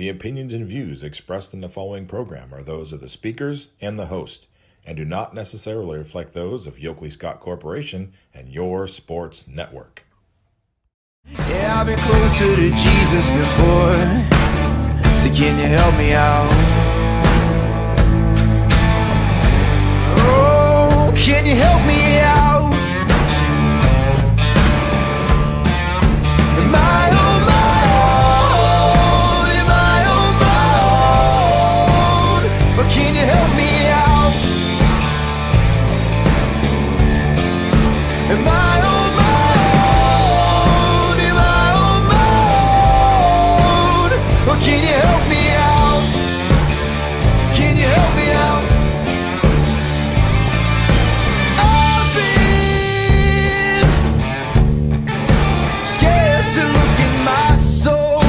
The opinions and views expressed in the following program are those of the speakers and the host, and do not necessarily reflect those of Yoakley Scott Corporation and your sports network. Yeah, I've been closer to Jesus before, so can you help me out? Oh, can you help me out? Am I on my own? Am I on my own? But can you help me out? Am I on my own? Am I on my own? Or can you help me out? Can you help me out? I've been scared to look in my soul.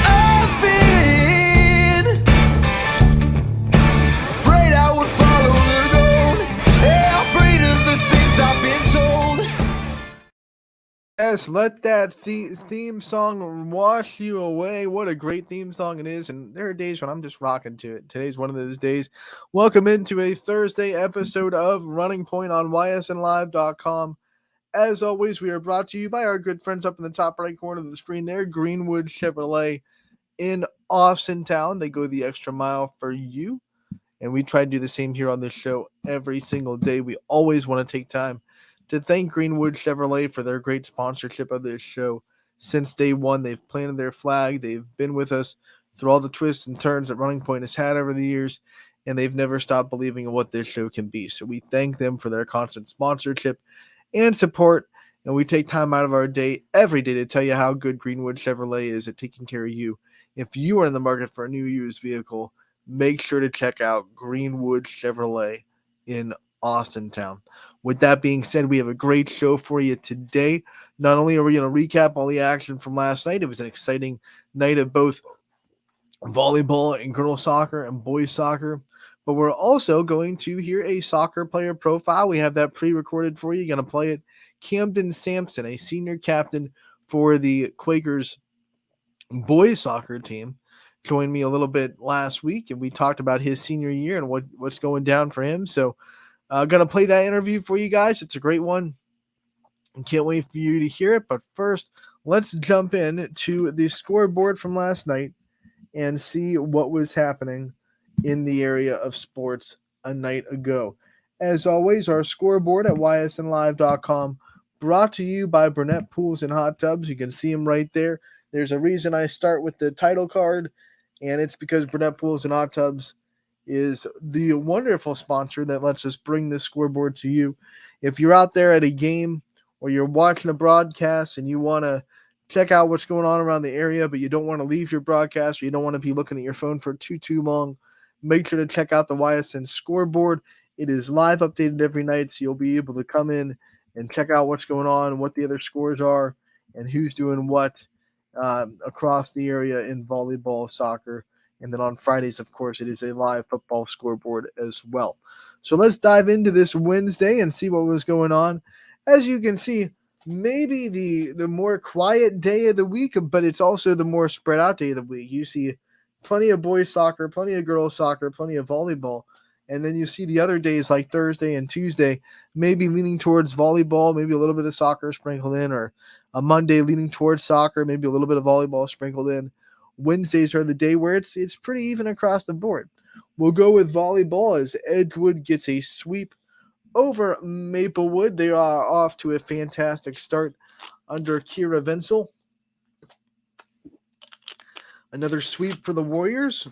I've been afraid I would follow the road. Yeah, afraid of the things I've been told. Yes, let that theme song wash you away. What a great theme song it is. And there are days when I'm just rocking to it. Today's one of those days. Welcome into a Thursday episode of Running Point on ysnlive.com. As always, we are brought to you by our good friends up in the top right corner of the screen there, Greenwood Chevrolet in Austintown. They go the extra mile for you. And we try to do the same here on this show every single day. We always want to take time to thank Greenwood Chevrolet for their great sponsorship of this show. Since day one, they've planted their flag. They've been with us through all the twists and turns that Running Point has had over the years, and they've never stopped believing in what this show can be. So we thank them for their constant sponsorship and support, and we take time out of our day every day to tell you how good Greenwood Chevrolet is at taking care of you. If you are in the market for a new used vehicle, make sure to check out Greenwood Chevrolet in Austintown. With that being said, we have a great show for you today. Not only are we going to recap all the action from last night, it was an exciting night of both volleyball and girls soccer and boys soccer, but we're also going to hear a soccer player profile. We have that pre-recorded for you. Going to play it. Camden Sampson, a senior captain for the Quakers boys soccer team, joined me a little bit last week, and we talked about his senior year and what's going down for him. So going to play that interview for you guys. It's a great one. Can't wait for you to hear it. But first, let's jump in to the scoreboard from last night and see what was happening in the area of sports a night ago. As always, our scoreboard at ysnlive.com, brought to you by Burnett Pools and Hot Tubs. You can see them right there. There's a reason I start with the title card, and it's because Burnett Pools and Hot Tubs is the wonderful sponsor that lets us bring this scoreboard to you. If you're out there at a game or you're watching a broadcast and you want to check out what's going on around the area, but you don't want to leave your broadcast or you don't want to be looking at your phone for too long, make sure to check out the YSN scoreboard. It is live updated every night, so you'll be able to come in and check out what's going on, what the other scores are, and who's doing what across the area in volleyball, soccer. And then on Fridays, of course, it is a live football scoreboard as well. So let's dive into this Wednesday and see what was going on. As you can see, maybe the more quiet day of the week, but it's also the more spread out day of the week. You see plenty of boys soccer, plenty of girls soccer, plenty of volleyball. And then you see the other days like Thursday and Tuesday, maybe leaning towards volleyball, maybe a little bit of soccer sprinkled in, or a Monday leaning towards soccer, maybe a little bit of volleyball sprinkled in. Wednesdays are the day where it's pretty even across the board. We'll go with volleyball as Edgewood gets a sweep over Maplewood. They are off to a fantastic start under Kira Venzel. Another sweep for the Warriors,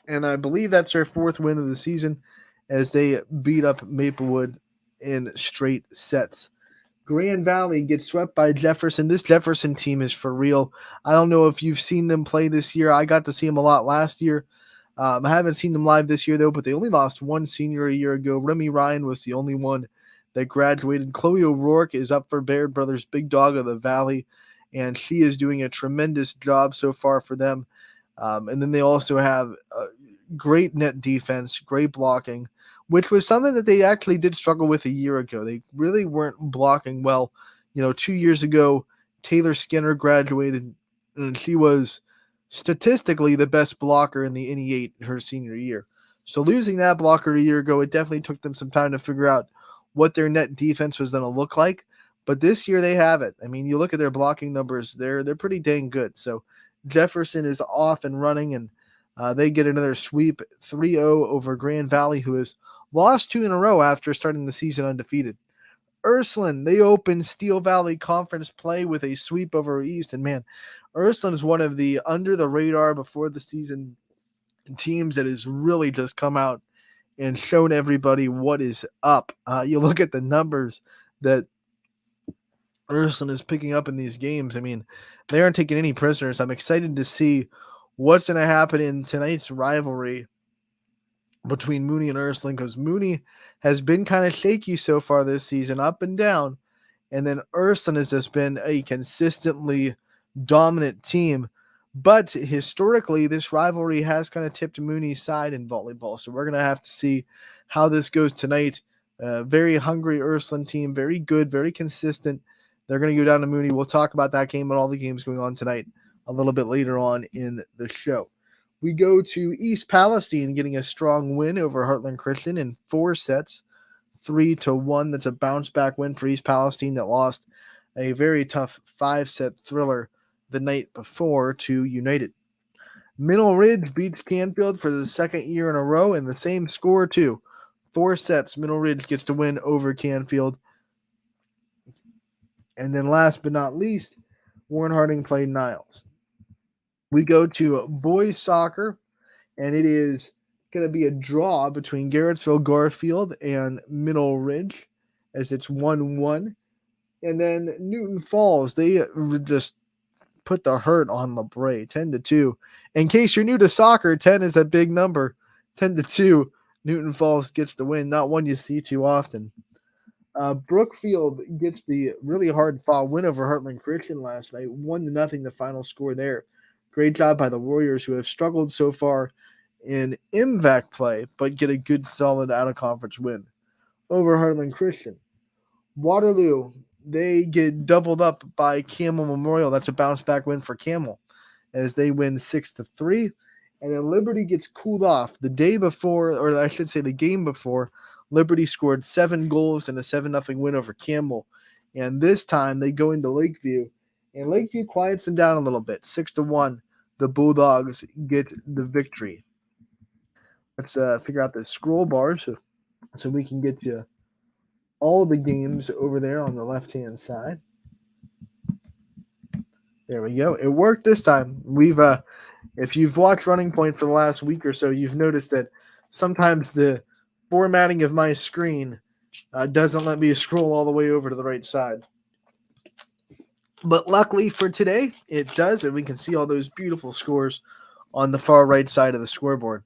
and I believe that's their fourth win of the season as they beat up Maplewood in straight sets. Grand Valley gets swept by Jefferson. This Jefferson team is for real. I don't know if you've seen them play this year. I got to see them a lot last year. I haven't seen them live this year, though, but they only lost one senior a year ago. Remy Ryan was the only one that graduated. Chloe O'Rourke is up for Baird Brothers Big Dog of the Valley, and she is doing a tremendous job so far for them. And then they also have great net defense, great blocking, which was something that they actually did struggle with a year ago. They really weren't blocking well. 2 years ago, Taylor Skinner graduated, and she was statistically the best blocker in the NE8 her senior year. So losing that blocker a year ago, it definitely took them some time to figure out what their net defense was going to look like. But this year they have it. I mean, you look at their blocking numbers; they're pretty dang good. So Jefferson is off and running, and they get another sweep 3-0 over Grand Valley, who has lost 2 in a row after starting the season undefeated. Ursuline, they open Steel Valley Conference play with a sweep over East. And man, Ursuline is one of the under the radar before the season teams that has really just come out and shown everybody what is up. You look at the numbers that Ursuline is picking up in these games. I mean, they aren't taking any prisoners. I'm excited to see what's going to happen in tonight's rivalry between Mooney and Ursuline, because Mooney has been kind of shaky so far this season, up and down. And then Ursuline has just been a consistently dominant team. But historically, this rivalry has kind of tipped Mooney's side in volleyball. So we're going to have to see how this goes tonight. Very hungry Ursuline team, very good, very consistent. They're going to go down to Mooney. We'll talk about that game and all the games going on tonight a little bit later on in the show. We go to East Palestine getting a strong win over Heartland Christian in 4 sets, 3-1. That's a bounce back win for East Palestine that lost a very tough 5-set thriller the night before to United. Middle Ridge beats Canfield for the second year in a row, and the same score too. 4 sets, Middle Ridge gets to win over Canfield. And then last but not least, Warren Harding played Niles. We go to boys soccer, and it is going to be a draw between Garrettsville Garfield and Middle Ridge, as it's 1-1. And then Newton Falls, they just put the hurt on LeBray, 10-2. In case you're new to soccer, 10 is a big number. 10-2, Newton Falls gets the win, not one you see too often. Brookfield gets the really hard-fought win over Heartland Christian last night, 1-0 the final score there. Great job by the Warriors, who have struggled so far in MVAC play, but get a good, solid out-of-conference win over Heartland Christian. Waterloo, they get doubled up by Camel Memorial. That's a bounce-back win for Camel, as they win 6-3. And then Liberty gets cooled off. The day before, or I should say the game before, Liberty scored 7 goals in a 7-0 win over Campbell. And this time they go into Lakeview, and Lakeview quiets them down a little bit. 6-1, the Bulldogs get the victory. Let's figure out the scroll bar so we can get to all the games over there on the left-hand side. There we go. It worked this time. We've if you've watched Running Point for the last week or so, you've noticed that sometimes the formatting of my screen doesn't let me scroll all the way over to the right side. But luckily for today, it does, and we can see all those beautiful scores on the far right side of the scoreboard.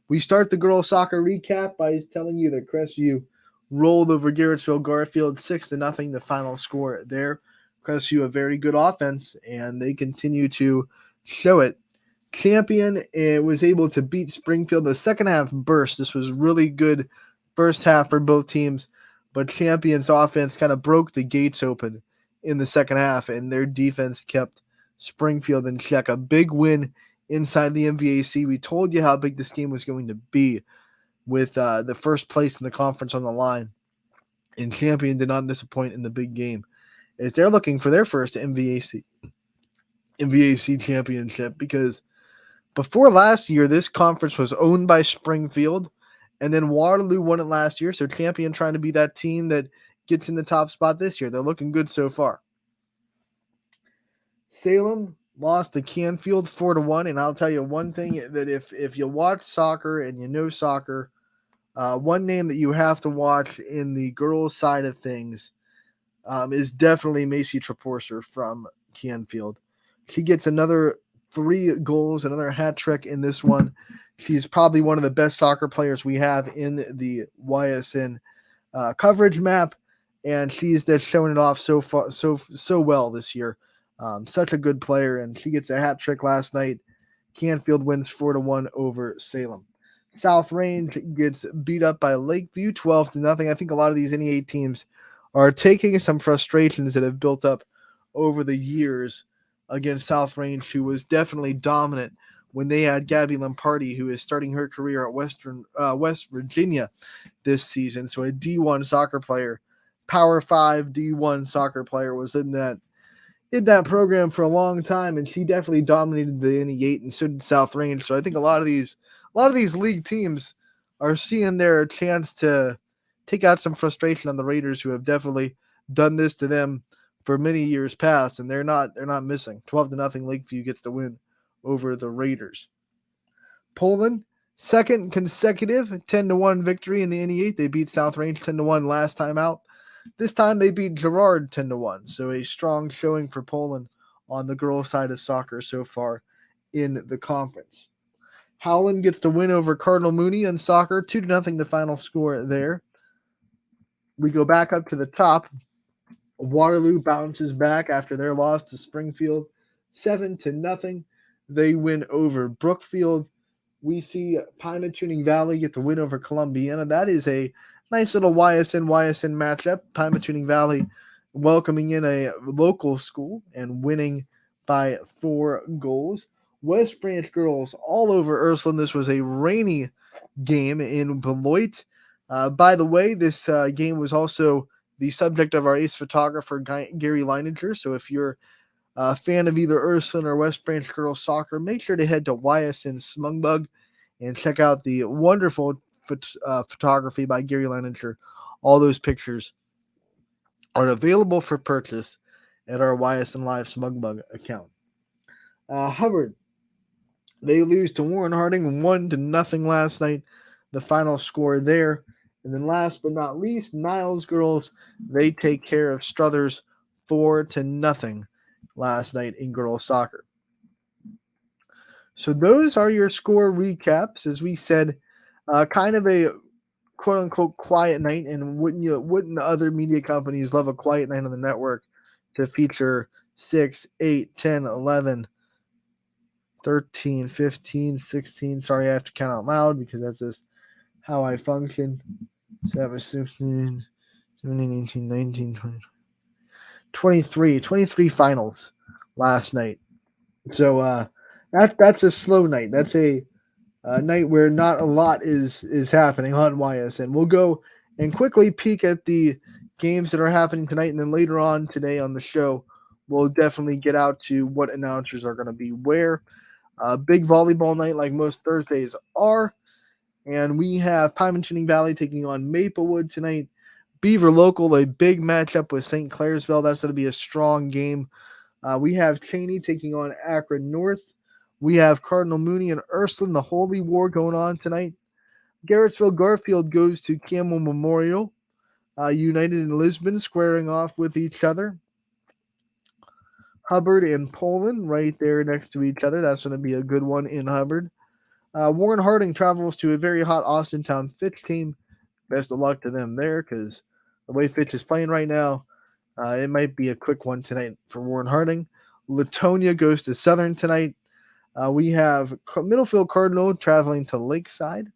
We start the girls' soccer recap by telling you that Crestview rolled over Garrettsville Garfield 6-0, the final score there. Crestview, a very good offense, and they continue to show it. Champion was able to beat Springfield. The second half burst. This was really good first half for both teams, but Champion's offense kind of broke the gates open in the second half, and their defense kept Springfield in check. A big win inside the MVAC. We told you how big this game was going to be with the first place in the conference on the line, and Champion did not disappoint in the big game, as they're looking for their first MVAC championship, because before last year, this conference was owned by Springfield, and then Waterloo won it last year, so Champion trying to be that team that gets in the top spot this year. They're looking good so far. Salem lost to Canfield 4-1, and I'll tell you one thing, that if you watch soccer and you know soccer, one name that you have to watch in the girls' side of things is definitely Macy Traporser from Canfield. She gets another 3 goals, another hat trick in this one. She's probably one of the best soccer players we have in the YSN coverage map, and she's just showing it off so far, so well this year. Such a good player, and she gets a hat trick last night. Canfield wins 4-1 over Salem. South Range gets beat up by Lakeview 12-0. I think a lot of these NE8 teams are taking some frustrations that have built up over the years against South Range, who was definitely dominant when they had Gabby Lamparty, who is starting her career at West Virginia this season. So a D1 soccer player, Power 5 D1 soccer player, was in that program for a long time, and she definitely dominated the NE8, and so did South Range. So I think a lot of these league teams are seeing their chance to take out some frustration on the Raiders, who have definitely done this to them for many years past, and they're not missing. 12-0 Lakeview gets the win over the Raiders. Poland, second consecutive 10-1 victory in the NE8. They beat South Range 10-1 last time out. This time they beat Girard 10-1. So a strong showing for Poland on the girls' side of soccer so far in the conference. Howland gets the win over Cardinal Mooney in soccer, 2-0 the final score there. We go back up to the top. Waterloo bounces back after their loss to Springfield, 7-0. They win over Brookfield. We see Pymatuning Valley get the win over Columbiana. That is a nice little YSN matchup. Pymatuning Valley welcoming in a local school and winning by 4 goals. West Branch girls all over Ursuline. This was a rainy game in Beloit. By the way, this game was also the subject of our ace photographer, Gary Leininger. So if you're a fan of either Ursuline or West Branch girls soccer, make sure to head to YSN Smugbug and check out the wonderful photography by Gary Leininger. All those pictures are available for purchase at our YSN Live Smugbug account. Hubbard, they lose to Warren Harding 1-0 last night. The final score there. And then last but not least, Niles girls, they take care of Struthers 4-0 last night in girls soccer. So those are your score recaps. As we said, kind of a quote-unquote quiet night, and wouldn't other media companies love a quiet night on the network to feature 6, 8, 10, 11, 13, 15, 16. Sorry, I have to count out loud because that's just how I function. 7, 16, 17, 18, 19, 20, 23 finals last night. So that's a slow night. That's a night where not a lot is happening on YSN. We'll go and quickly peek at the games that are happening tonight, and then later on today on the show, we'll definitely get out to what announcers are going to be where. Big volleyball night like most Thursdays are. And we have Pymatuning Valley taking on Maplewood tonight. Beaver Local, a big matchup with St. Clairsville. That's going to be a strong game. We have Cheney taking on Akron North. We have Cardinal Mooney and Ursuline, the Holy War going on tonight. Garrettsville Garfield goes to Campbell Memorial. United and Lisbon squaring off with each other. Hubbard and Poland right there next to each other. That's going to be a good one in Hubbard. Warren Harding travels to a very hot Austintown Fitch team. Best of luck to them there because the way Fitch is playing right now, it might be a quick one tonight for Warren Harding. Latonia goes to Southern tonight. We have Middlefield Cardinal traveling to Lakeside.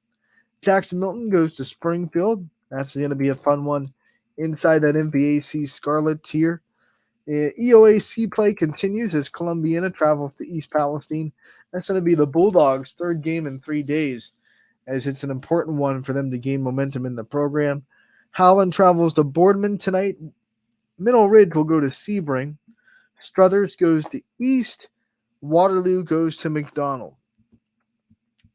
Jackson Milton goes to Springfield. That's going to be a fun one inside that MVAC Scarlet tier. EOAC play continues as Columbiana travels to East Palestine. That's going to be the Bulldogs' third game in 3 days, as it's an important one for them to gain momentum in the program. Howland travels to Boardman tonight. Middle Ridge will go to Sebring. Struthers goes to East. Waterloo goes to McDonald.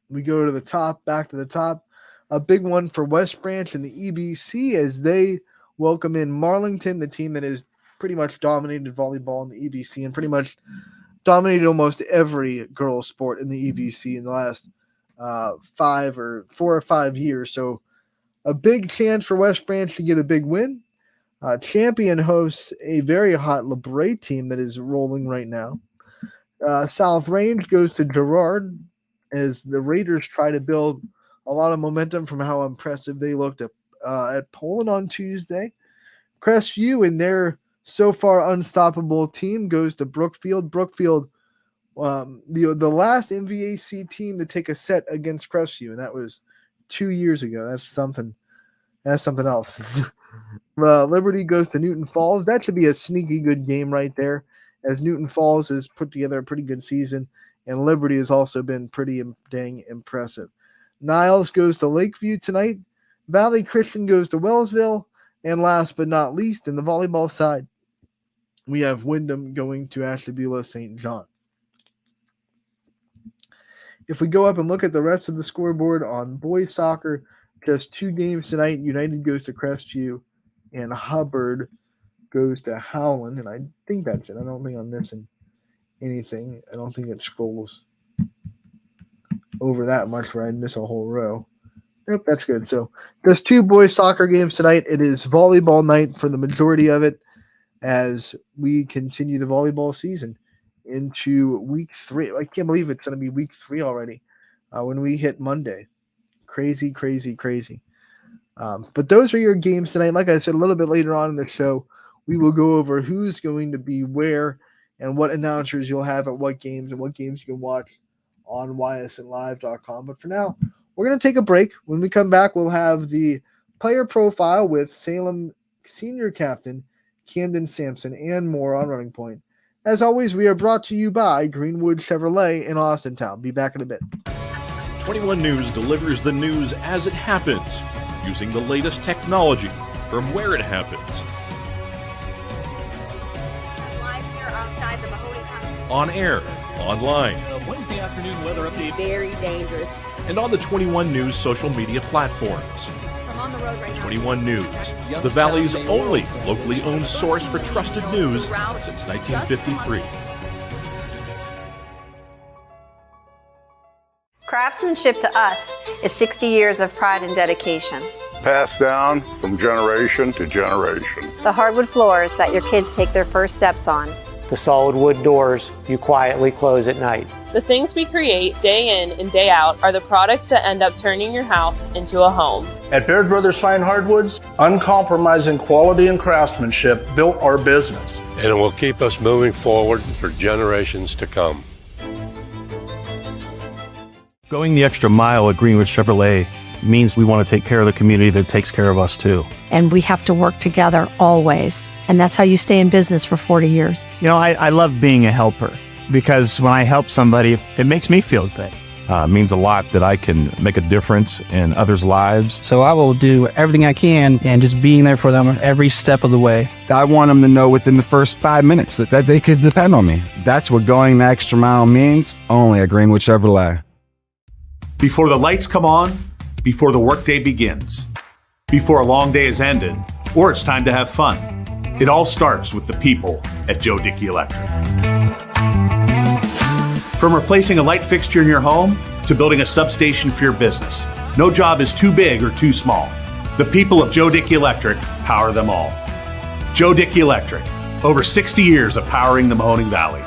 We go to the top, back to the top. A big one for West Branch and the EBC as they welcome in Marlington, the team that has pretty much dominated volleyball in the EBC and pretty much dominated almost every girls' sport in the EBC in the last 4 or 5 years. So a big chance for West Branch to get a big win. Champion hosts a very hot LeBray team that is rolling right now. South Range goes to Girard as the Raiders try to build a lot of momentum from how impressive they looked at Poland on Tuesday. Crestview and their so far unstoppable team goes to Brookfield. Brookfield, the last MVAC team to take a set against Crestview, and that was 2 years ago. That's something else. Liberty goes to Newton Falls. That should be a sneaky good game right there, as Newton Falls has put together a pretty good season, and Liberty has also been pretty dang impressive. Niles goes to Lakeview tonight. Valley Christian goes to Wellsville. And last but not least, in the volleyball side, we have Wyndham going to Ashtabula St. John. If we go up and look at the rest of the scoreboard on boys soccer, just 2 games tonight. United goes to Crestview, and Hubbard goes to Howland. And I think that's it. I don't think I'm missing anything. I don't think it scrolls over that much where I'd miss a whole row. Nope, that's good. So there's 2 boys soccer games tonight. It is volleyball night for the majority of it as we continue the volleyball season into week 3. I can't believe it's going to be week 3 already when we hit Monday. Crazy, crazy, crazy. But those are your games tonight. Like I said, a little bit later on in the show, we will go over who's going to be where and what announcers you'll have at what games and what games you can watch on ysnlive.com. But for now, we're going to take a break. When we come back, we'll have the player profile with Salem senior captain Camden Sampson and more on Running Point. As always, we are brought to you by Greenwood Chevrolet in Austintown. Be back in a bit. 21 News delivers the news as it happens, using the latest technology from where it happens. Live here outside the Mahoney County. On air, online, Wednesday afternoon weather update. Very dangerous. and on the 21 News social media platforms. I'm on the road right now. 21 News, the Valley's only locally owned source for trusted news since 1953. Craftsmanship to us is 60 years of pride and dedication. Passed down from generation to generation. The hardwood floors that your kids take their first steps on. The solid wood doors you quietly close at night. The things we create day in and day out are the products that end up turning your house into a home. At Baird Brothers Fine Hardwoods, uncompromising quality and craftsmanship built our business. And it will keep us moving forward for generations to come. Going the extra mile at Greenwood Chevrolet means we want to take care of the community that takes care of us too. And we have to work together always. And that's how you stay in business for 40 years. You know, I love being a helper because when I help somebody, it makes me feel good. It means a lot that I can make a difference in others' lives. So I will do everything I can and just being there for them every step of the way. I want them to know within the first 5 minutes that they could depend on me. That's what going the extra mile means, only at Greenwood Chevrolet. Before the lights come on, before the workday begins, before a long day is ended, or it's time to have fun, it all starts with the people at Joe Dickey Electric. From replacing a light fixture in your home to building a substation for your business, no job is too big or too small. The people of Joe Dickey Electric power them all. Joe Dickey Electric, over 60 years of powering the Mahoning Valley.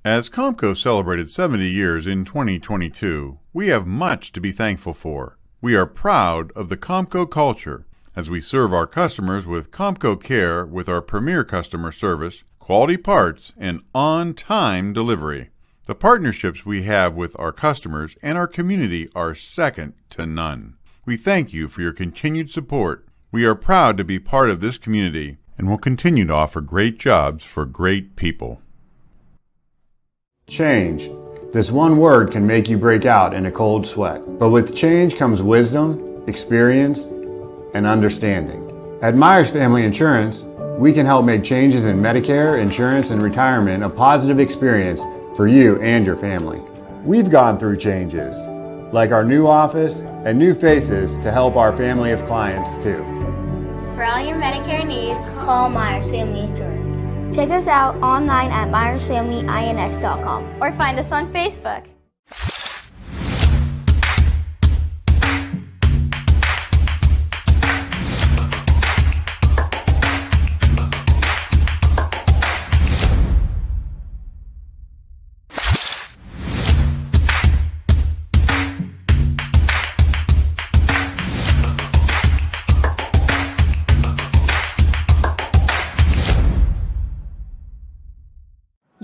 As Comco celebrated 70 years in 2022, we have much to be thankful for. We are proud of the Comco culture as we serve our customers with Comco Care with our premier customer service, quality parts, and on-time delivery. The partnerships we have with our customers and our community are second to none. We thank you for your continued support. We are proud to be part of this community and will continue to offer great jobs for great people. Change. This one word can make you break out in a cold sweat. But with change comes wisdom, experience, and understanding. At Myers Family Insurance, we can help make changes in Medicare, insurance, and retirement a positive experience for you and your family. We've gone through changes, like our new office and new faces to help our family of clients too. For all your Medicare needs, call Myers Family Insurance. Check us out online at myersfamilyins.com or find us on Facebook.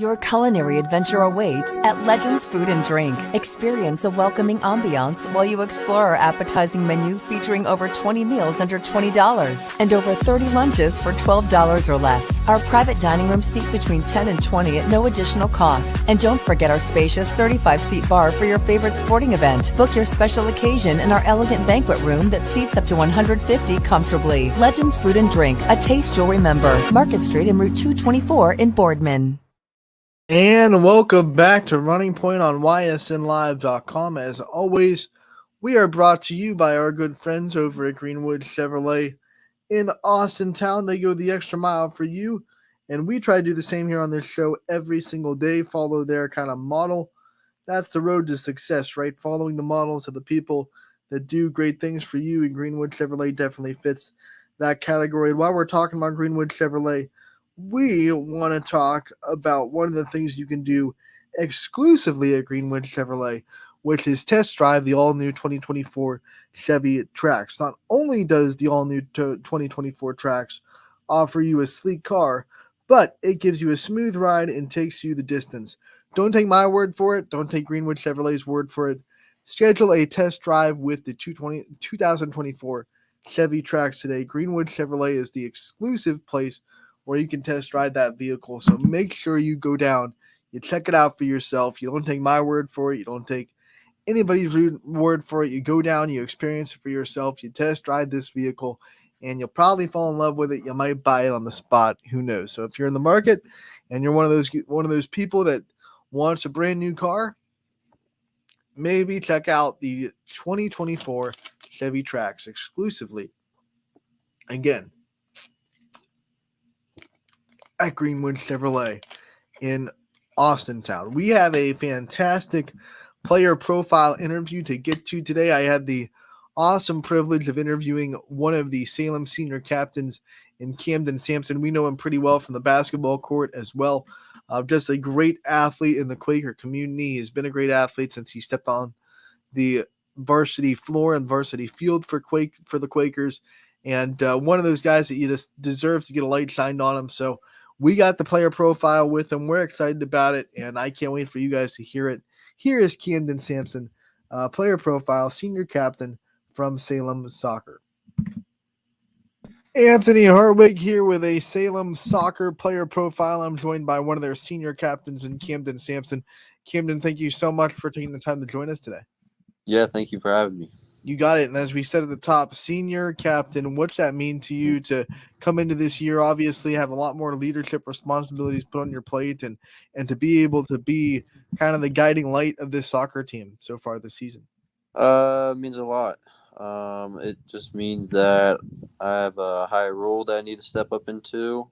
Your culinary adventure awaits at Legends Food and Drink. Experience a welcoming ambiance while you explore our appetizing menu featuring over 20 meals under $20 and over 30 lunches for $12 or less. Our private dining room seat between 10 and 20 at no additional cost. And don't forget our spacious 35-seat bar for your favorite sporting event. Book your special occasion in our elegant banquet room that seats up to 150 comfortably. Legends Food and Drink, a taste you'll remember. Market Street and Route 224 in Boardman. And welcome back to Running Point on ysnlive.com. As always, we are brought to you by our good friends over at Greenwood Chevrolet in Austin Town. They go the extra mile for you, and we try to do the same here on this show every single day, follow their kind of model. That's the road to success, right? Following the models of the people that do great things for you, and Greenwood Chevrolet definitely fits that category. And while we're talking about Greenwood Chevrolet, we want to talk about one of the things you can do exclusively at Greenwood Chevrolet, which is test drive the all-new 2024 Chevy Trax. Not only does the all-new 2024 Trax offer you a sleek car, but it gives you a smooth ride and takes you the distance. Don't take my word for it. Don't take Greenwood Chevrolet's word for it. Schedule a test drive with the 2024 Chevy Trax today. Greenwood Chevrolet is the exclusive place where you can test drive that vehicle. So make sure you go down, you check it out for yourself. You don't take my word for it. You don't take anybody's word for it. You go down, you experience it for yourself. You test drive this vehicle, and you'll probably fall in love with it. You might buy it on the spot. Who knows? So if you're in the market and you're one of those people that wants a brand new car, maybe check out the 2024 Chevy Trax exclusively. Again, at Greenwood Chevrolet in Austin Town. We have a fantastic player profile interview to get to today. I had the awesome privilege of interviewing one of the Salem senior captains in Camden Sampson. We know him pretty well from the basketball court as well. Just a great athlete in the Quaker community. He's been a great athlete since he stepped on the varsity floor and varsity field for the Quakers. And one of those guys that you just deserves to get a light shined on him. So we got the player profile with him. We're excited about it, and I can't wait for you guys to hear it. Here is Camden Sampson, player profile, senior captain from Salem Soccer. Anthony Hartwig here with a Salem Soccer player profile. I'm joined by one of their senior captains in Camden Sampson. Camden, thank you so much for taking the time to join us today. Yeah, thank you for having me. You got it. And as we said at the top, senior captain, what's that mean to you to come into this year? Obviously have a lot more leadership responsibilities put on your plate and to be able to be kind of the guiding light of this soccer team so far this season. It means a lot. It just means that I have a higher role that I need to step up into.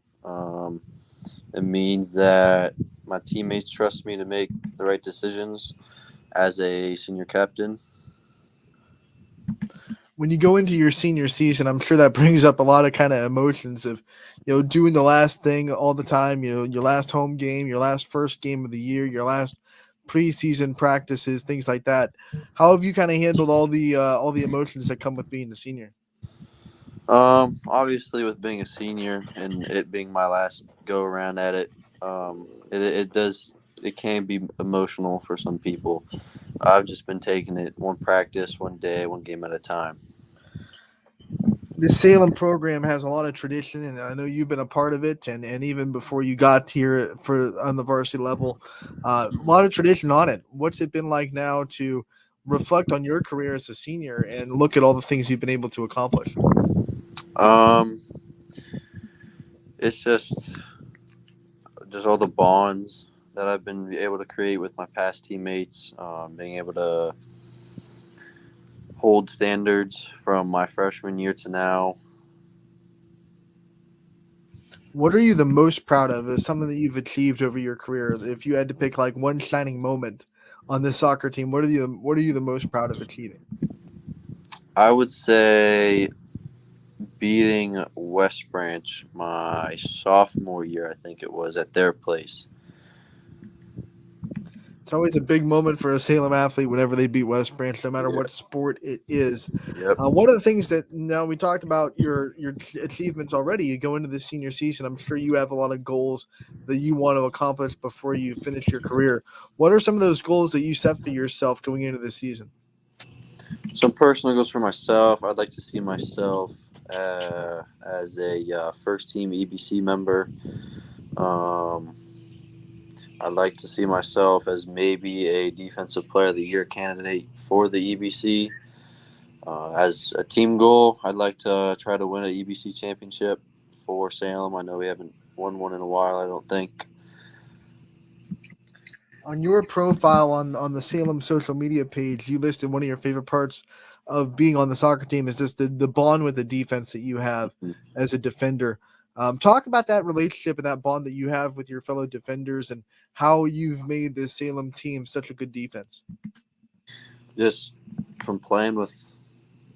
It means that my teammates trust me to make the right decisions as a senior captain. When you go into your senior season, I'm sure that brings up a lot of kind of emotions of, doing the last thing all the time, your last home game, your last first game of the year, your last preseason practices, things like that. How have you kind of handled all the emotions that come with being a senior? Obviously with being a senior and it being my last go around at it, it can be emotional for some people. I've just been taking it one practice, one day, one game at a time. The Salem program has a lot of tradition, and I know you've been a part of it, and even before you got here on the varsity level, a lot of tradition on it. What's it been like now to reflect on your career as a senior and look at all the things you've been able to accomplish? It's just all the bonds that I've been able to create with my past teammates, being able to hold standards from my freshman year to now. What are you the most proud of as something that you've achieved over your career? If you had to pick like one shining moment on this soccer team, what are you the most proud of achieving? I would say beating West Branch my sophomore year, I think it was, at their place. It's always a big moment for a Salem athlete whenever they beat West Branch, no matter what sport it is. Yep. One of the things that now we talked about your achievements already. You go into the senior season. I'm sure you have a lot of goals that you want to accomplish before you finish your career. What are some of those goals that you set for yourself going into the season? Some personal goals for myself. I'd like to see myself as a first-team EBC member. I'd like to see myself as maybe a Defensive Player of the Year candidate for the EBC. As a team goal, I'd like to try to win an EBC championship for Salem. I know we haven't won one in a while, I don't think. On your profile on the Salem social media page, you listed one of your favorite parts of being on the soccer team is just the bond with the defense that you have as a defender. Talk about that relationship and that bond that you have with your fellow defenders and how you've made the Salem team such a good defense. Just from playing with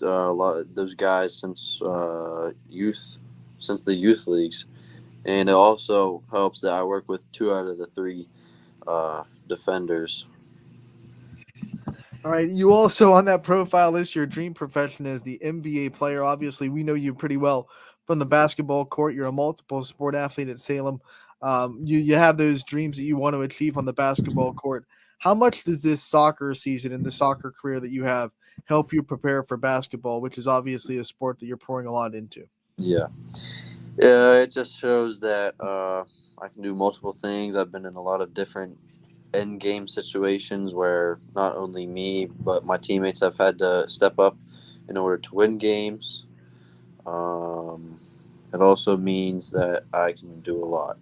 a lot of those guys since the youth leagues, and it also helps that I work with 2 out of the 3 defenders. All right. You also on that profile list your dream profession as the NBA player. Obviously, we know you pretty well from the basketball court. You're a multiple sport athlete at Salem. You have those dreams that you want to achieve on the basketball court. How much does this soccer season and the soccer career that you have help you prepare for basketball, which is obviously a sport that you're pouring a lot into? Yeah, it just shows that I can do multiple things. I've been in a lot of different end game situations where not only me but my teammates have had to step up in order to win games. It also means that I can do a lot.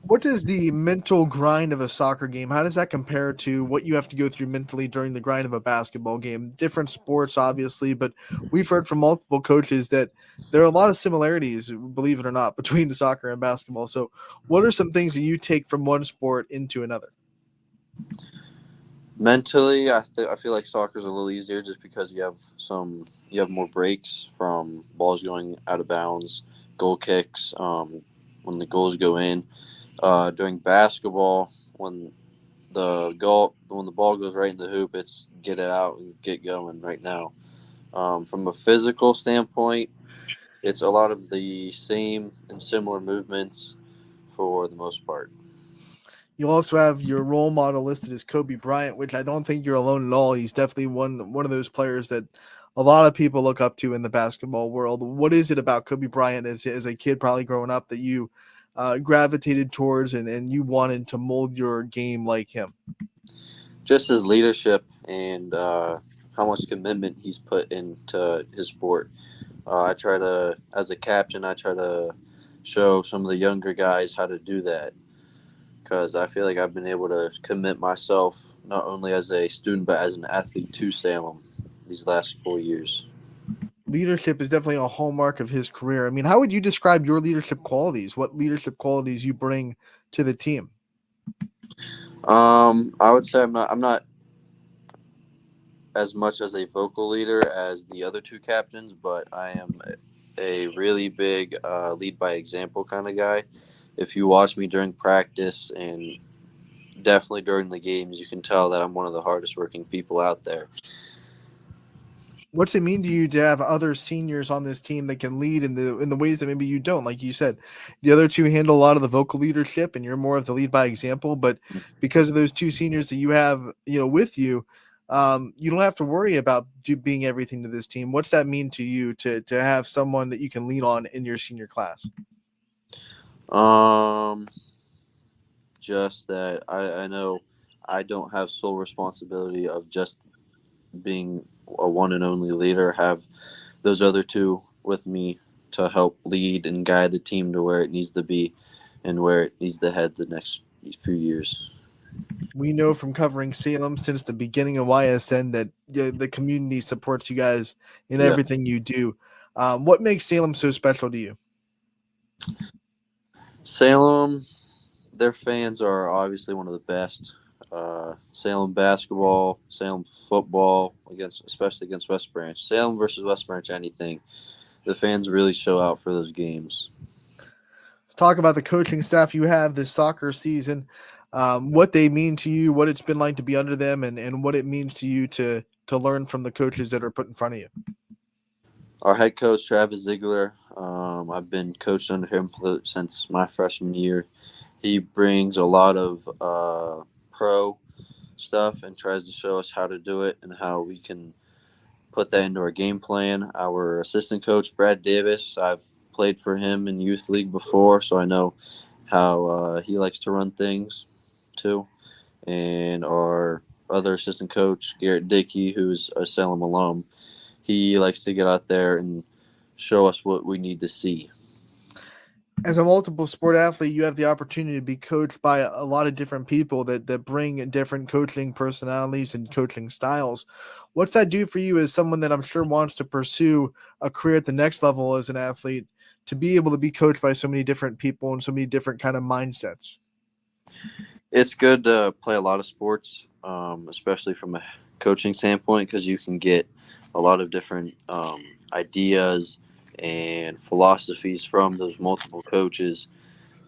What is the mental grind of a soccer game? How does that compare to what you have to go through mentally during the grind of a basketball game? Different sports, obviously, but we've heard from multiple coaches that there are a lot of similarities, believe it or not, between soccer and basketball. So what are some things that you take from one sport into another? Mentally, I feel like soccer is a little easier just because you have more breaks from balls going out of bounds, goal kicks, when the goals go in. During basketball, when the ball goes right in the hoop, it's get it out and get going right now. From a physical standpoint, it's a lot of the same and similar movements for the most part. You also have your role model listed as Kobe Bryant, which I don't think you're alone at all. He's definitely one of those players that a lot of people look up to in the basketball world. What is it about Kobe Bryant as a kid probably growing up that you gravitated towards and you wanted to mold your game like him? Just his leadership and how much commitment he's put into his sport. As a captain, I try to show some of the younger guys how to do that, because I feel like I've been able to commit myself not only as a student but as an athlete to Salem these last 4 years. Leadership is definitely a hallmark of his career. I mean, how would you describe your leadership qualities? What leadership qualities you bring to the team? I would say I'm not as much as a vocal leader as the other 2 captains, but I am a really big lead by example kind of guy. If you watch me during practice and definitely during the games, you can tell that I'm one of the hardest working people out there. What's it mean to you to have other seniors on this team that can lead in the ways that maybe you don't? Like you said, the other 2 handle a lot of the vocal leadership and you're more of the lead by example, but because of those 2 seniors that you have, with you, you don't have to worry about being everything to this team. What's that mean to you to have someone that you can lean on in your senior class? Just that I know I don't have sole responsibility of just being a one and only leader. Have those other 2 with me to help lead and guide the team to where it needs to be and where it needs to head the next few years. We know from covering Salem since the beginning of YSN that the community supports you guys in everything you do. What makes Salem so special to you? Salem, their fans are obviously one of the best. Salem basketball, Salem football, especially against West Branch. Salem versus West Branch, anything. The fans really show out for those games. Let's talk about the coaching staff you have this soccer season. what they mean to you, what it's been like to be under them, and what it means to you to learn from the coaches that are put in front of you. Our head coach, Travis Ziegler, I've been coached under him since my freshman year. He brings a lot of pro stuff and tries to show us how to do it and how we can put that into our game plan. Our assistant coach, Brad Davis, I've played for him in youth league before, so I know how he likes to run things too. And our other assistant coach, Garrett Dickey, who's a Salem alum, he likes to get out there and show us what we need to see. As a multiple sport athlete, you have the opportunity to be coached by a lot of different people that bring different coaching personalities and coaching styles. What's that do for you as someone that I'm sure wants to pursue a career at the next level as an athlete, to be able to be coached by so many different people and so many different kind of mindsets? It's good to play a lot of sports, especially from a coaching standpoint, because you can get a lot of different ideas and philosophies from those multiple coaches.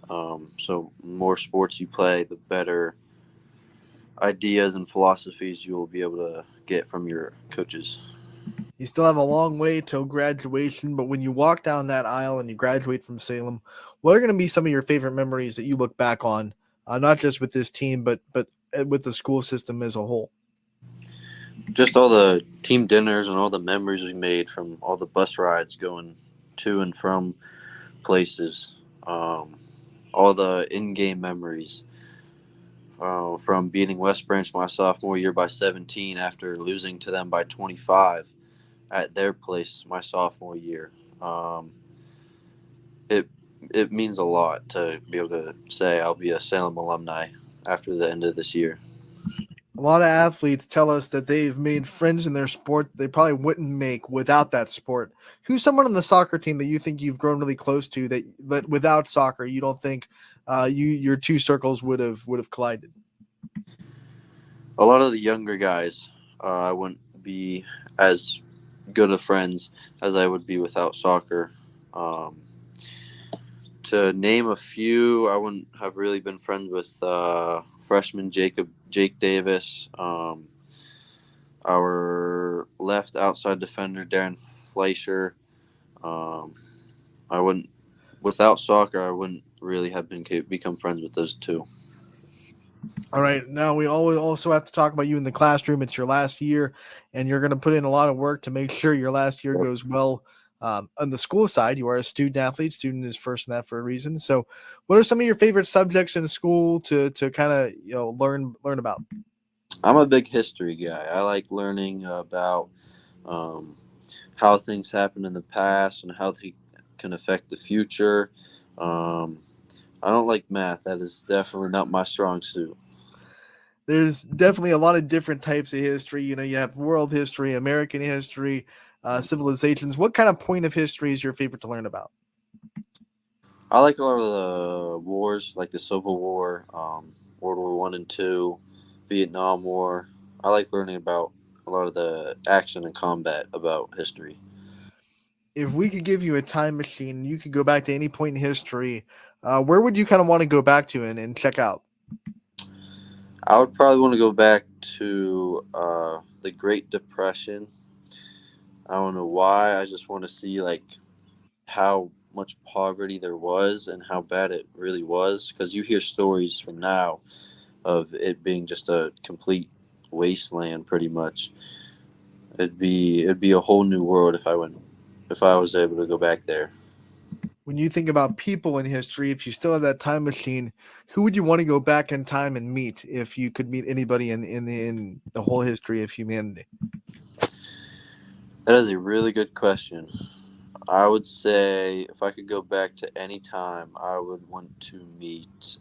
So more sports you play, the better ideas and philosophies you will be able to get from your coaches. You still have a long way till graduation, but when you walk down that aisle and you graduate from Salem, what are going to be some of your favorite memories that you look back on, not just with this team, but with the school system as a whole? Just all the team dinners and all the memories we made from all the bus rides going to and from places. All the in-game memories from beating West Branch my sophomore year by 17 after losing to them by 25 at their place my sophomore year. It means a lot to be able to say I'll be a Salem alumni after the end of this year. A lot of athletes tell us that they've made friends in their sport they probably wouldn't make without that sport. Who's someone on the soccer team that you think you've grown really close to that without soccer you don't think your two circles would have collided? A lot of the younger guys, I wouldn't be as good of friends as I would be without soccer. To name a few, I wouldn't have really been friends with freshman Jake Davis, our left outside defender Darren Fleischer. I wouldn't, without soccer, I wouldn't really have become friends with those two. All right. Now we always also have to talk about you in the classroom. It's your last year, and you're going to put in a lot of work to make sure your last year goes well. On the school side, you are a student athlete. Student is first in that for a reason. So, what are some of your favorite subjects in school to kind of learn about? I'm a big history guy. I like learning about how things happened in the past and how they can affect the future. I don't like math. That is definitely not my strong suit. There's definitely a lot of different types of history. You have world history, American history, civilizations. What kind of point of history is your favorite to learn about? I like a lot of the wars, like the Civil War, World War I and II, Vietnam War. I like learning about a lot of the action and combat about history. If we could give you a time machine, you could go back to any point in history. Where would you kind of want to go back to and check out? I would probably want to go back to the Great Depression. I don't know why. I just want to see like how much poverty there was and how bad it really was. Because you hear stories from now of it being just a complete wasteland, pretty much. It'd be a whole new world if I was able to go back there. When you think about people in history, if you still have that time machine, who would you want to go back in time and meet if you could meet anybody in the whole history of humanity? That is a really good question. I would say if I could go back to any time, I would want to meet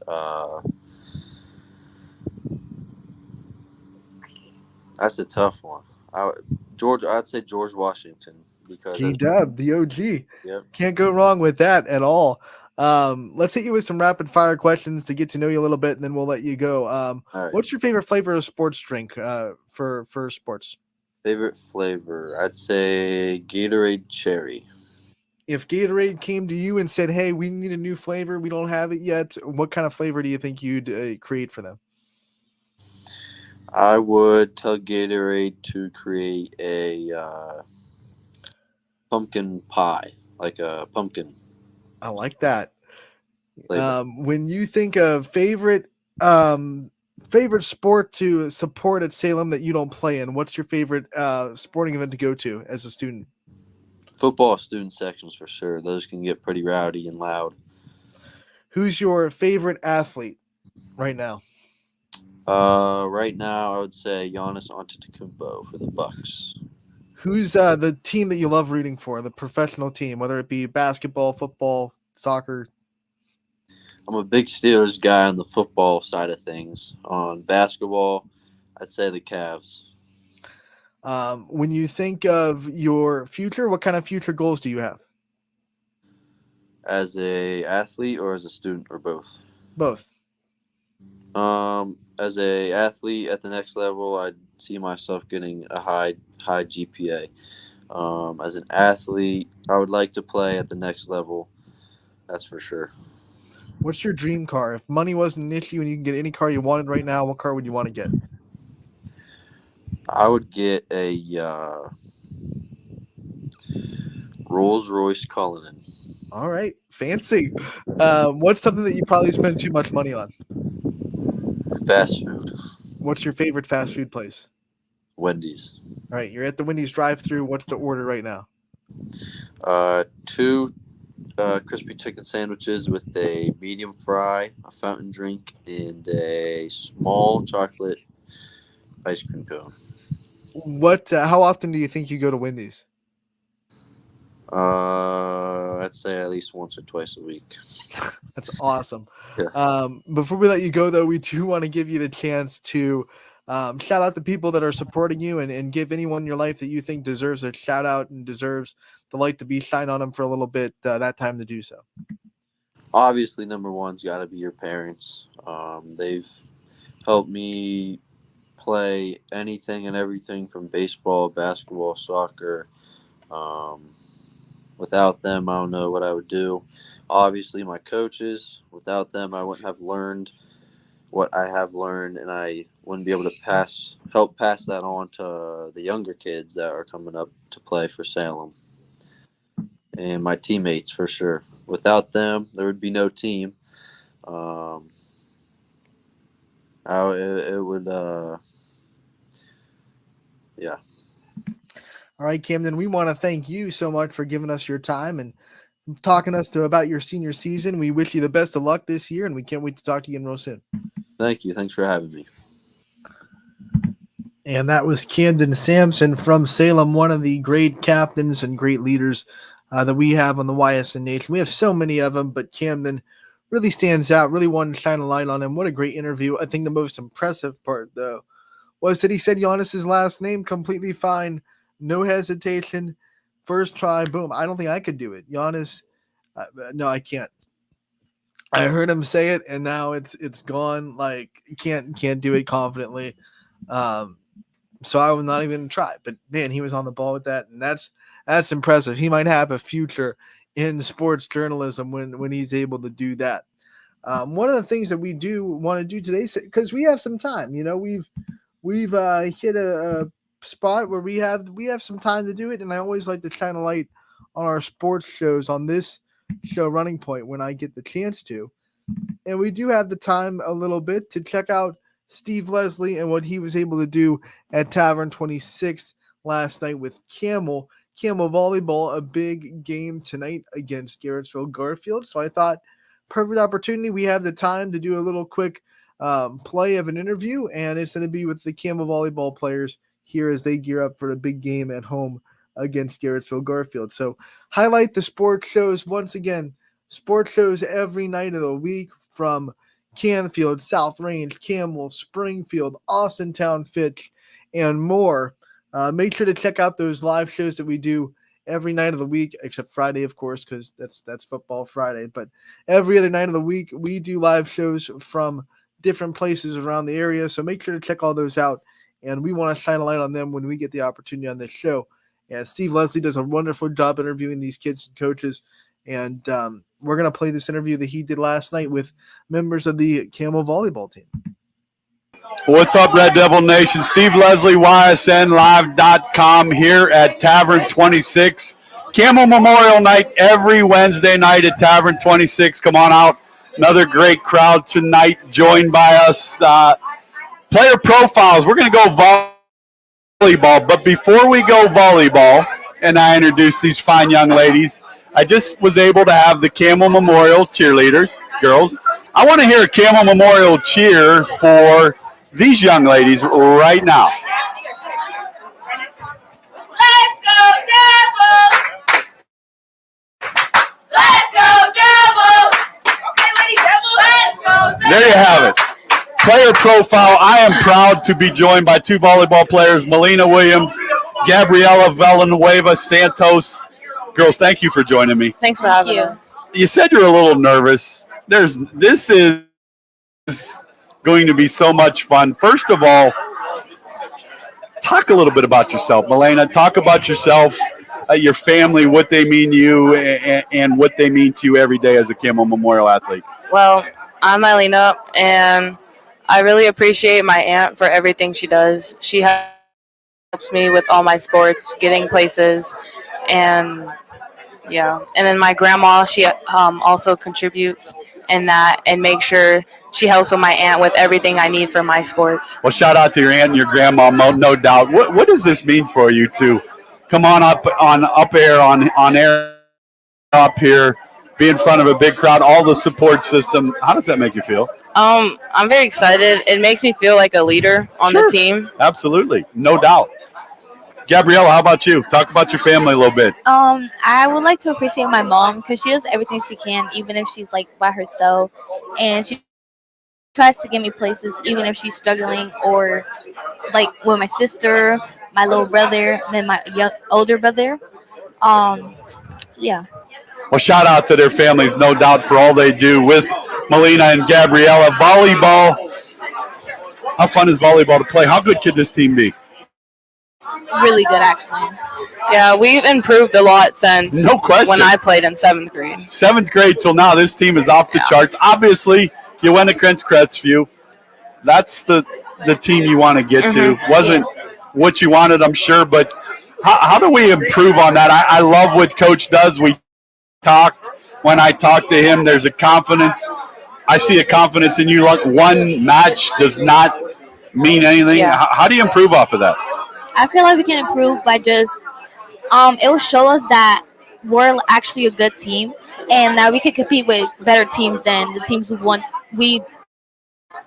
that's a tough one. I'd say George Washington because G-Dub, the OG. Yep. Can't go wrong with that at all. Let's hit you with some rapid fire questions to get to know you a little bit, and then we'll let you go. Right. What's your favorite flavor of sports drink for sports? Favorite flavor? I'd say Gatorade Cherry. If Gatorade came to you and said, "Hey, we need a new flavor. We don't have it yet," what kind of flavor do you think you'd create for them? I would tell Gatorade to create a pumpkin pie, like a pumpkin I like that. flavor. When you think of favorite sport to support at Salem that you don't play in, what's your favorite sporting event to go to as a student? Football student sections for sure. Those can get pretty rowdy and loud. Who's your favorite athlete right now? Right now, I would say Giannis Antetokounmpo for the Bucks. Who's the team that you love rooting for, the professional team, whether it be basketball, football, soccer? I'm a big Steelers guy on the football side of things. On basketball, I'd say the Cavs. When you think of your future, what kind of future goals do you have? As a athlete or as a student or both? Both. As a athlete at the next level, I'd see myself getting a high GPA. As an athlete, I would like to play at the next level. That's for sure. What's your dream car? If money wasn't an issue and you can get any car you wanted right now, what car would you want to get? I would get a Rolls-Royce Cullinan. All right, fancy. What's something that you probably spend too much money on? Fast food. What's your favorite fast food place? Wendy's. All right, you're at the Wendy's drive-thru. What's the order right now? 2 crispy chicken sandwiches with a medium fry, a fountain drink, and a small chocolate ice cream cone. How often do you think you go to Wendy's? I'd say at least once or twice a week. That's awesome. Yeah. Before we let you go, though, we do want to give you the chance to shout out the people that are supporting you and give anyone in your life that you think deserves a shout out and deserves the light to be shined on them for a little bit, that time to do so. Obviously, number one's got to be your parents. They've helped me play anything and everything from baseball, basketball, soccer. Without them, I don't know what I would do. Obviously, my coaches. Without them, I wouldn't have learned what I have learned, and I wouldn't be able to help pass that on to the younger kids that are coming up to play for Salem. And my teammates, for sure. Without them, there would be no team. It would, yeah. All right, Camden, we want to thank you so much for giving us your time and talking to us about your senior season. We wish you the best of luck this year, and we can't wait to talk to you again real soon. Thank you. Thanks for having me. And that was Camden Sampson from Salem, one of the great captains and great leaders that we have on the Ysn Nation. We have so many of them, but Camden really stands out, really wanted to shine a light on him. What a great interview. I think the most impressive part, though, was that he said Giannis's last name completely fine. No hesitation. First try, boom. I don't think I could do it. Giannis, no, I can't. I heard him say it, and now it's gone. Like, can't do it confidently. So I would not even try. But man, he was on the ball with that, and that's impressive. He might have a future in sports journalism when he's able to do that. One of the things that we do want to do today, because we have some time, we've hit a spot where we have some time to do it, and I always like to shine a light on our sports shows on this show, Running Point, when I get the chance to. And we do have the time a little bit to check out Steve Leslie and what he was able to do at Tavern 26 last night with Camel Volleyball, a big game tonight against Garrettsville Garfield. So I thought, perfect opportunity. We have the time to do a little quick play of an interview, and it's going to be with the Camel Volleyball players here as they gear up for the big game at home against Garrettsville Garfield. So highlight the sports shows once again. Sports shows every night of the week from Canfield, South Range, Camel, Springfield, Austintown, Fitch, and more. Make sure to check out those live shows that we do every night of the week, except Friday, of course, because that's football Friday. But every other night of the week, we do live shows from different places around the area. So make sure to check all those out. And we want to shine a light on them when we get the opportunity on this show. Yeah, Steve Leslie does a wonderful job interviewing these kids and coaches. And we're going to play this interview that he did last night with members of the Camel volleyball team. What's up, Red Devil Nation? Steve Leslie, YSNLive.com here at Tavern 26. Camel Memorial Night every Wednesday night at Tavern 26. Come on out. Another great crowd tonight joined by us. Player profiles. We're going to go volleyball. But before we go volleyball, and I introduce these fine young ladies, I just was able to have the Camel Memorial cheerleaders, girls. I want to hear a Camel Memorial cheer for these young ladies right now. Let's go Devils! Let's go Devils! Okay, Lady Devils, let's go Devils! There you have it. Player profile. I am proud to be joined by two volleyball players, Melina Williams, Gabriela Villanueva Santos. Girls, thank you for joining me. Thanks for having me. You said you're a little nervous. This is going to be so much fun. First of all, talk a little bit about yourself, Melina. Talk about yourself, your family, what they mean to you, and what they mean to you every day as a Camel Memorial athlete. Well, I'm Melina, and I really appreciate my aunt for everything she does. She helps me with all my sports, getting places, and yeah. And then my grandma, she also contributes in that and make sure she helps with my aunt with everything I need for my sports. Well, shout out to your aunt and your grandma, no doubt. What does this mean for you to come on up air on air up here, be in front of a big crowd, all the support system? How does that make you feel? I'm very excited. It makes me feel like a leader on the team. Absolutely, no doubt. Gabriella, how about you? Talk about your family a little bit. I would like to appreciate my mom because she does everything she can, even if she's like by herself, and she tries to get me places, even if she's struggling, or like with my sister, my little brother, and then my older brother. Yeah. Well, shout out to their families, no doubt, for all they do with Melina and Gabriella. Volleyball. How fun is volleyball to play? How good could this team be? Really good, actually. Yeah, we've improved a lot since No question. when I played in 7th grade. 7th grade till now, this team is off the charts. Obviously, you went to Crentzview. That's the team you want to get to. Wasn't what you wanted, I'm sure, but how do we improve on that? I love what Coach does. When I talked to him, there's a confidence. I see a confidence in you. Like, one match does not mean anything. Yeah. How do you improve off of that? I feel like we can improve by just it will show us that we're actually a good team and that we can compete with better teams than the teams we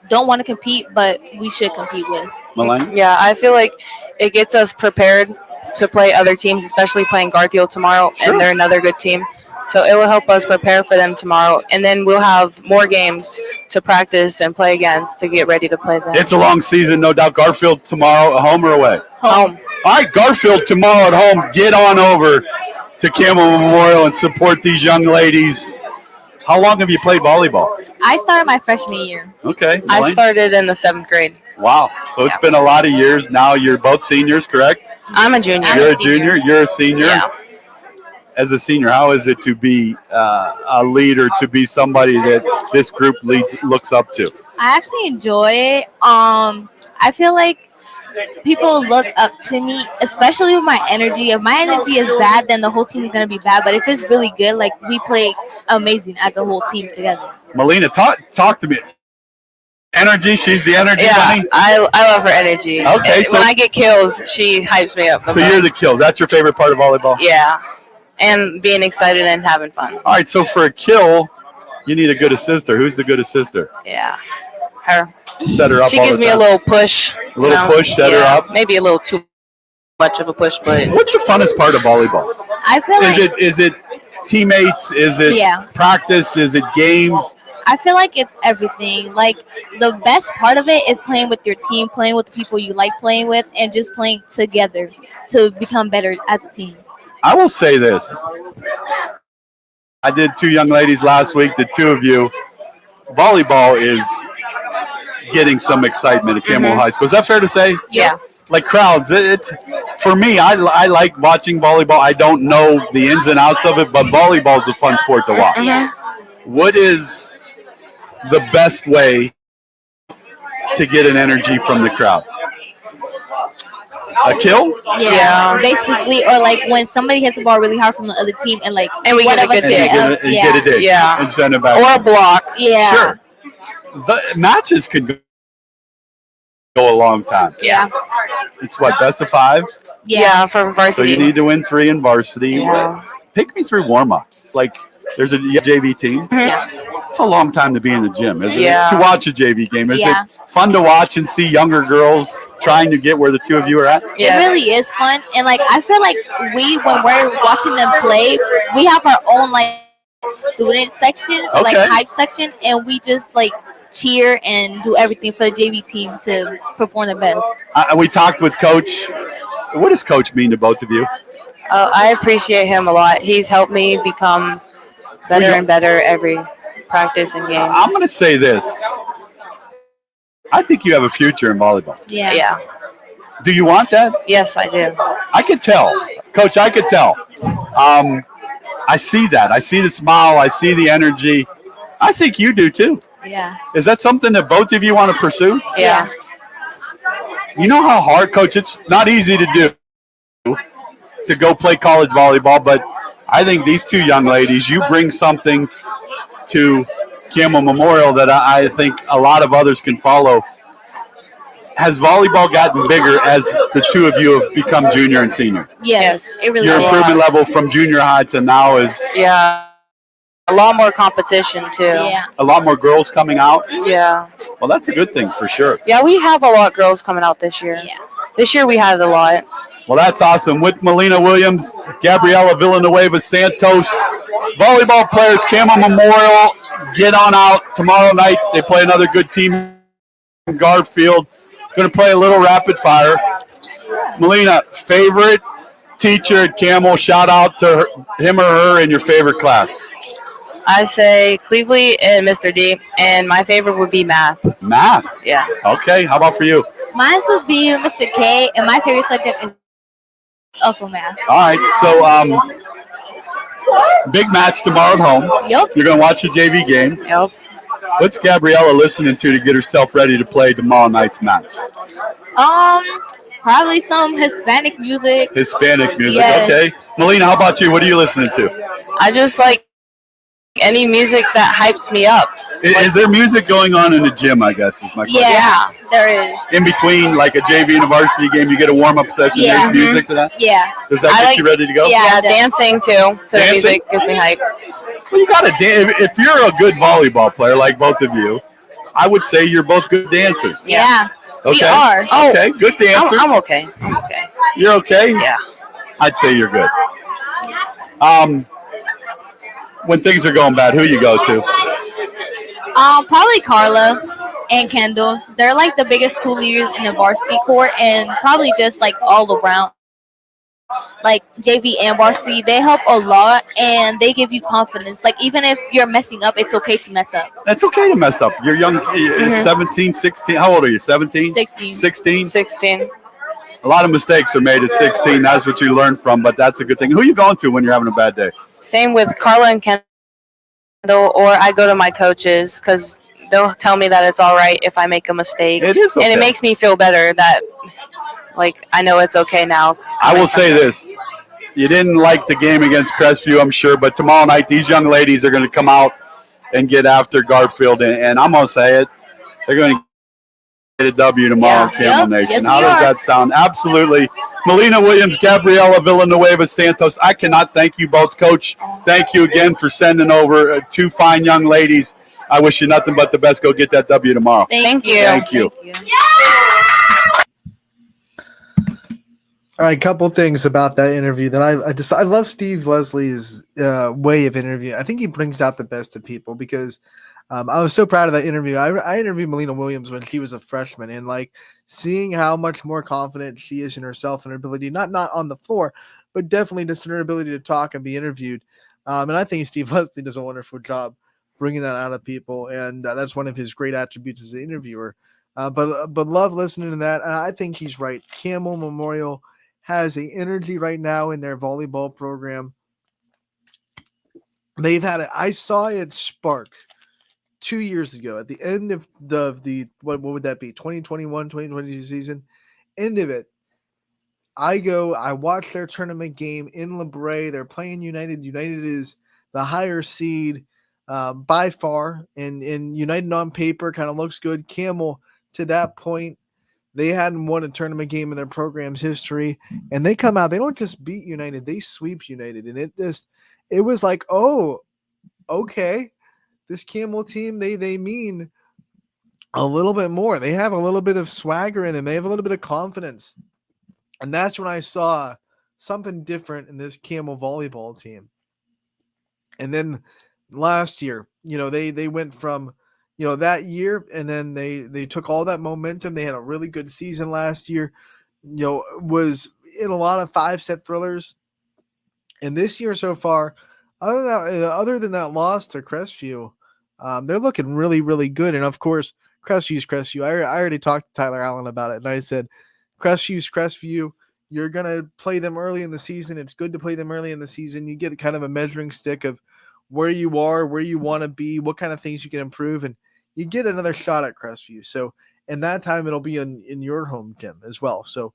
don't want to compete, but we should compete with. Melanie? Yeah, I feel like it gets us prepared to play other teams, especially playing Garfield tomorrow, and they're another good team. So it will help us prepare for them tomorrow, and then we'll have more games to practice and play against to get ready to play them. It's a long season, no doubt. Garfield tomorrow, home or away? Home. All right, Garfield tomorrow at home. Get on over to Camel Memorial and support these young ladies. How long have you played volleyball? I started my freshman year. Okay. I Elaine? started in the 7th grade. Wow. So it's been a lot of years. Now you're both seniors, correct? I'm a junior. You're a junior. You're a senior. Yeah. As a senior, how is it to be a leader, to be somebody that this group looks up to? I actually enjoy it. I feel like people look up to me, especially with my energy. If my energy is bad, then the whole team is going to be bad. But if it's really good, like, we play amazing as a whole team together. Melina, talk to me. Energy, she's the energy bunny? I love her energy. Okay, so when I get kills, she hypes me up. So you're the kills. That's your favorite part of volleyball? Yeah, and being excited and having fun. All right, so for a kill, you need a good assister. Who's the good assister? Yeah, her. Set her up. She all gives the me a time. little push. A little push, set her up. Maybe a little too much of a push, but What's the funnest part of volleyball? I feel like Is it teammates? Is it practice? Is it games? I feel like it's everything. Like, the best part of it is playing with your team, playing with the people you like playing with, and just playing together to become better as a team. I will say this. I did two young ladies last week, the two of you. Volleyball is getting some excitement at Camel High School. Is that fair to say? Yeah. like crowds. It's for me. I like watching volleyball. I don't know the ins and outs of it, but volleyball is a fun sport to watch. What is the best way to get an energy from the crowd? A kill? Yeah, basically, or like when somebody hits the ball really hard from the other team, and like And we one get a of us good get dig. up, And get a dig. Yeah. And send it back. Or a block. Yeah. Sure. The matches could go a long time. Yeah. It's what, best of 5? Yeah, for So varsity. you need to win 3 in varsity. Yeah. Take me through warm-ups. Like, there's a JV team. Yeah. It's a long time to be in the gym, isn't Yeah. it? To watch a JV game. Is Yeah. it fun to watch and see younger girls trying to get where the two of you are at? It really is fun, and like I feel like when we're watching them play, we have our own like student section, or like Okay. hype section, and we just like cheer and do everything for the JV team to perform the best. We talked with Coach. What does Coach mean to both of you? I appreciate him a lot. He's helped me become better and better every practice and game. I'm going to say this. I think you have a future in volleyball. Yeah. Yeah. Do you want that? Yes, I do. I could tell. Coach, I could tell. I see that. I see the smile. I see the energy. I think you do too. Yeah. Is that something that both of you want to pursue? Yeah. You know how hard, Coach, it's not easy to do to go play college volleyball, but I think these two young ladies, you bring something to Campbell Memorial that I think a lot of others can follow. Has volleyball gotten bigger as the two of you have become junior and senior? Yes, it really Your is. improvement level from junior high to now is Yeah. A lot more competition too. Yeah. a lot more girls coming out. Yeah. Well, that's a good thing for sure. Yeah, we have a lot of girls coming out this year. Yeah. This year we had a lot. Well, that's awesome. With Melina Williams, Gabriela Villanueva Santos, volleyball players, Campbell Memorial, get on out tomorrow night. They play another good team in Garfield. Going to play a little rapid fire. Melina, favorite teacher at Campbell? Shout out to him or her in your favorite class. I say Cleveley and Mr. D, and my favorite would be math. Math. Yeah. Okay. How about for you? Mine would be Mr. K, and my favorite subject is also math. All right. So, big match tomorrow at home. Yep. You're going to watch the JV game. Yep. What's Gabriella listening to get herself ready to play tomorrow night's match? Probably some Hispanic music. Hispanic music. Yes. Okay. Melina, how about you? What are you listening to? I just like any music that hypes me up. Is there music going on in the gym, I guess, is my question. Yeah, there is. In between, like a JV and a varsity game, you get a warm-up session. Yeah. There's music to that? Yeah. Does that I get like- you ready to go? Yeah, dancing too. To the Dancing? music gives me hype. Well, you got to dance. If you're a good volleyball player, like both of you, I would say you're both good dancers. Yeah. Okay. We are. Okay, good dancers. I'm okay. I'm okay. You're okay? Yeah. I'd say you're good. When things are going bad, who you go to? Probably Carla and Kendall. They're like the biggest two leaders in the varsity court, and probably just like all around. Like JV and varsity, they help a lot, and they give you confidence. Like even if you're messing up, it's okay to mess up. It's okay to mess up. You're young, 17, 16. How old are you? 17? 16. 16? 16. A lot of mistakes are made at 16. That's what you learn from, but that's a good thing. Who are you going to when you're having a bad day? Same with Carla and Kendall, or I go to my coaches because they'll tell me that it's all right if I make a mistake. It is okay. And it makes me feel better that, like, I know it's okay now. I will say this. You didn't like the game against Crestview, I'm sure, but tomorrow night these young ladies are going to come out and get after Garfield, and I'm going to say it. They're going to get a W tomorrow, Camel Nation. Yes, How we does are. that sound? Absolutely. Melina Williams, Gabriela Villanueva Santos, I cannot thank you both, Coach. Thank you again for sending over two fine young ladies. I wish you nothing but the best. Go get that W tomorrow. Thank you. Thank you. All right, couple things about that interview that I love Steve Leslie's way of interviewing. I think he brings out the best of people because I was so proud of that interview. I interviewed Melina Williams when she was a freshman, and like seeing how much more confident she is in herself and her ability, not on the floor, but definitely just in her ability to talk and be interviewed. And I think Steve Leslie does a wonderful job bringing that out of people, and that's one of his great attributes as an interviewer. But love listening to that. And I think he's right. Camel Memorial has the energy right now in their volleyball program. They've had it. I saw it spark 2 years ago at the end of the what would that be? 2021, 2022 season. End of it. I watch their tournament game in La Brea. They're playing United. United is the higher seed by far, and United on paper kind of looks good. Camel to that point, they hadn't won a tournament game in their program's history, and they come out. They don't just beat United; they sweep United, and it was like, oh, okay, this Camel team they mean a little bit more. They have a little bit of swagger in them. They have a little bit of confidence. And that's when I saw something different in this Camel volleyball team. And then last year, they went from, that year, and then they took all that momentum. They had a really good season last year, was in a lot of 5-set thrillers. And this year so far, other than that loss to Crestview, they're looking really, really good. And of course, Crestview's Crestview. I already talked to Tyler Allen about it, and I said, Crestview's Crestview. You're going to play them early in the season. It's good to play them early in the season. You get kind of a measuring stick of where you are, where you want to be, what kind of things you can improve, and you get another shot at Crestview. So, and that time it'll be in your home, Tim, as well. So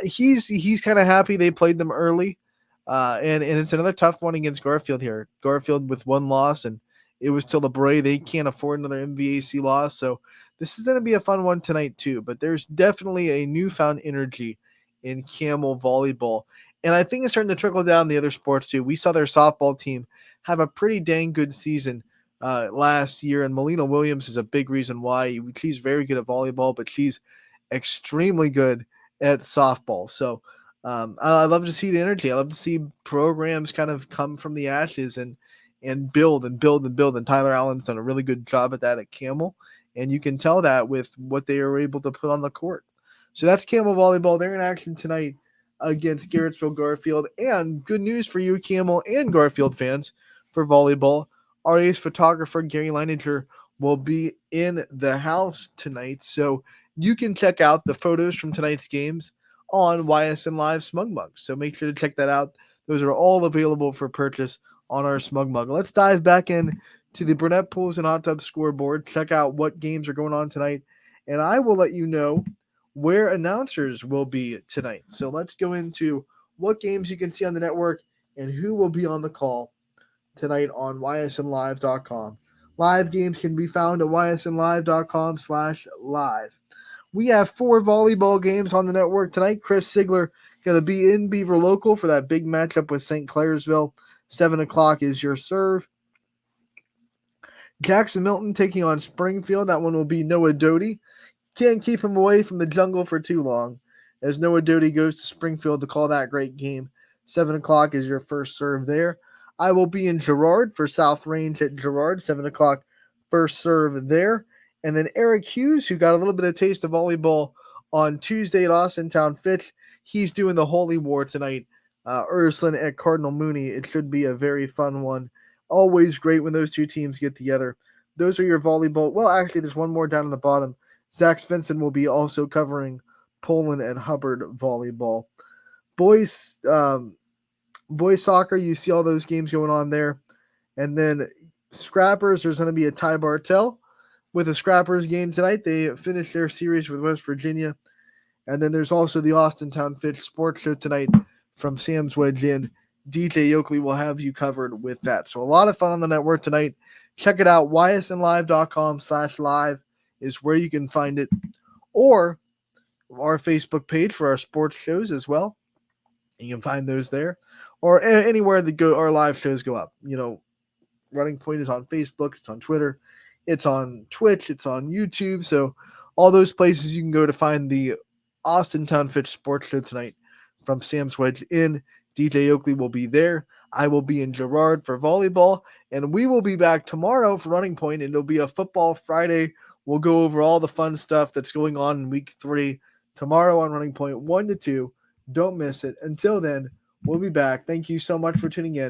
he's kind of happy they played them early. And it's another tough one against Garfield here. Garfield with one loss, and it was till the Bray. They can't afford another MVAC loss. So this is going to be a fun one tonight too. But there's definitely a newfound energy in Camel volleyball. And I think it's starting to trickle down the other sports too. We saw their softball team have a pretty dang good season last year. And Melina Williams is a big reason why. She's very good at volleyball, but she's extremely good at softball. So I love to see the energy. I love to see programs kind of come from the ashes and build and build and build. And Tyler Allen's done a really good job at that at Camel. And you can tell that with what they are able to put on the court. So that's Camel volleyball. They're in action tonight against Garrettsville Garfield. And good news for you, Camel and Garfield fans, for volleyball. Our ace photographer, Gary Leininger, will be in the house tonight. So you can check out the photos from tonight's games on YSN Live Smug Mug. So make sure to check that out. Those are all available for purchase on our Smug Mug. Let's dive back in to the Burnett Pools and Hot Tub scoreboard. Check out what games are going on tonight. And I will let you know where announcers will be tonight. So let's go into what games you can see on the network and who will be on the call tonight on ysnlive.com. Live games can be found at ysnlive.com/live. We have 4 volleyball games on the network tonight. Chris Sigler going to be in Beaver Local for that big matchup with St. Clairsville. 7 o'clock is your serve. Jackson Milton taking on Springfield. That one will be Noah Doty. Can't keep him away from the jungle for too long, as Noah Doty goes to Springfield to call that great game. 7 o'clock is your first serve there. I will be in Girard for South Range at Girard. 7 o'clock first serve there. And then Eric Hughes, who got a little bit of taste of volleyball on Tuesday at Austintown Fitch, he's doing the Holy War tonight. Ursuline at Cardinal Mooney. It should be a very fun one. Always great when those two teams get together. Those are your volleyball. Well, actually, there's one more down on the bottom. Zach Svensson will be also covering Poland and Hubbard volleyball. Boys soccer, you see all those games going on there. And then Scrappers, there's going to be a Ty Bartell with a Scrappers game tonight. They finished their series with West Virginia. And then there's also the Austintown Fitch Sports Show tonight from Sam's Wedge Inn. DJ Oakley will have you covered with that. So a lot of fun on the network tonight. Check it out. ysnlive.com/live is where you can find it. Or our Facebook page for our sports shows as well. You can find those there. Or anywhere that our live shows go up. Running Point is on Facebook. It's on Twitter. It's on Twitch. It's on YouTube. So all those places you can go to find the Austintown Fitch Sports Show tonight from Sam's Wedge Inn. DJ Oakley will be there. I will be in Girard for volleyball. And we will be back tomorrow for Running Point. And it'll be a football Friday. We'll go over all the fun stuff that's going on in week 3 tomorrow on Running Point 1 to 2. Don't miss it. Until then, we'll be back. Thank you so much for tuning in.